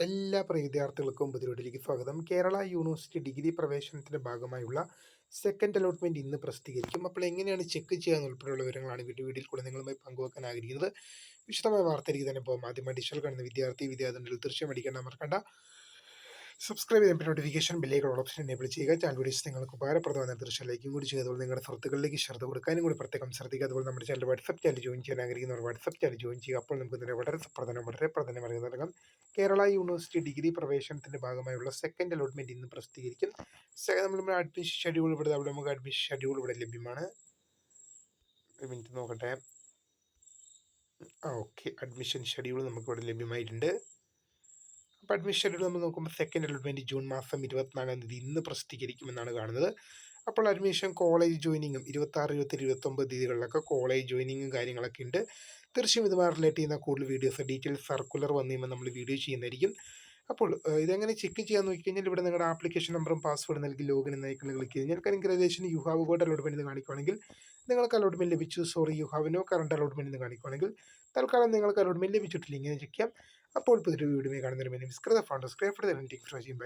എല്ലാ പ്രിയ വിദ്യാർത്ഥികൾക്കും പുതിയൊരിലേക്ക് സ്വാഗതം. കേരള യൂണിവേഴ്സിറ്റി ഡിഗ്രി പ്രവേശനത്തിന്റെ ഭാഗമായുള്ള സെക്കൻഡ് അലോട്ട്മെന്റ് ഇന്ന് പ്രസിദ്ധീകരിക്കും. അപ്പോൾ എങ്ങനെയാണ് ചെക്ക് ചെയ്യാൻ ഉൾപ്പെടെയുള്ള വിവരങ്ങളാണ് വീഡിയോയിൽ കൂടെ നിങ്ങളുമായി പങ്കുവെക്കാൻ ആഗ്രഹിക്കുന്നത്. വിശദമായ വാർത്തയിലേക്ക് തന്നെ പോകും. ആദ്യമായി ഡിജിറ്റൽ കാണുന്ന വിദ്യാർത്ഥിനികൾ തീർച്ചയായും അടിക്കേണ്ട മറക്കണ്ട. സബ്സ്ക്രൈബ് ചെയ്യാൻ നോട്ടിഫിക്കേഷൻ ബെല്ലേക്കുള്ള ഓപ്ഷൻ എനേബിൾ ചെയ്യുക. ചാനൽ വീഡിയോസ് നിങ്ങൾക്ക് ഉപകാരപ്രദമായ തീർച്ചയായും ലൈക്കും കൂടി ചെയ്തതുപോലെ നിങ്ങളുടെ സുഹൃത്തുക്കളിലേക്ക് ശ്രദ്ധ കൊടുക്കാനും കൂടി പ്രത്യേകം ശ്രദ്ധിക്കുക. അതുപോലെ നമ്മുടെ ചാനൽ വാട്സ്ആപ്പ് ചാനൽ ജോയിൻ ചെയ്യാൻ ആഗ്രഹിക്കുന്നവർ വാട്സ്ആപ്പ് ചാനൽ ജോയിൻ ചെയ്യുക. അപ്പോൾ നമുക്ക് ഇതിനെ വളരെ പ്രധാനം അറിയുന്നതിനകം കേരള യൂണിവേഴ്സിറ്റി ഡിഗ്രി പ്രവേശനത്തിന്റെ ഭാഗമായുള്ള സെക്കൻഡ് അലോട്ട്മെന്റ് ഇന്ന് പ്രസിദ്ധീകരിക്കും. നമ്മൾ അഡ്മിഷൻ ഷെഡ്യൂൾ ഇവിടെ നമുക്ക് അഡ്മിഷൻ ഷെഡ്യൂൾ ഇവിടെ ലഭ്യമാണ്. ഒരു മിനിറ്റ് നോക്കട്ടെ. ഓക്കെ, അഡ്മിഷൻ ഷെഡ്യൂൾ നമുക്ക് ഇവിടെ ലഭ്യമായിട്ടുണ്ട്. അപ്പോൾ അഡ്മിഷൻ ഷെഡ്യൂൾ നമ്മൾ നോക്കുമ്പോൾ സെക്കൻഡ് അലോട്ട്മെന്റ് ജൂൺ മാസം 24-ാം തീയതി ഇന്ന് പ്രസിദ്ധീകരിക്കുമെന്നാണ് കാണുന്നത്. അപ്പോൾ അഡ്മിഷൻ കോളേജ് ജോയിനിങ്ങും 26, 27, 29 തീയതികളിലൊക്കെ കോളേജ് ജോയിനിങ്ങും കാര്യങ്ങളൊക്കെ ഉണ്ട്. തീർച്ചയായും ഇതുമായി റിലേറ്റ് ചെയ്യുന്ന കൂടുതൽ വീഡിയോസ് ഡീറ്റെയിൽസ് സർക്കുലർ വന്നു കഴിയുമ്പോൾ നമ്മൾ വീഡിയോ ചെയ്യുന്നതായിരിക്കും. അപ്പോൾ ഇതെങ്ങനെ ചെക്ക് ചെയ്യാന്ന് നോക്കി കഴിഞ്ഞാൽ ഇവിടെ നിങ്ങളുടെ ആപ്ലിക്കേഷൻ നമ്പറും പാസ്വേഡ് നൽകി ലോഗിൻ എന്ന ഐക്കണിൽ ക്ലിക്ക് ചെയ്ത് കഴിഞ്ഞാൽ congratulation you have got allotment എന്ന് കാണിക്കുകയാണെങ്കിൽ നിങ്ങൾക്ക് അലോട്ട്മെന്റ് ലഭിച്ചു. Sorry you have no current allotment എന്ന് കാണിക്കുകയാണെങ്കിൽ തൽക്കാലം നിങ്ങൾക്ക് അലോട്ട്മെന്റ് ലഭിച്ചിട്ടില്ല. ഇങ്ങനെ ചെക്ക് ചെയ്യാം. അപ്പോൾ പുതിയൊരു വീഡിയോ കാണുന്നതിന് മിസ്കൃത ഫണ്ട് സ്ക്രൈബ്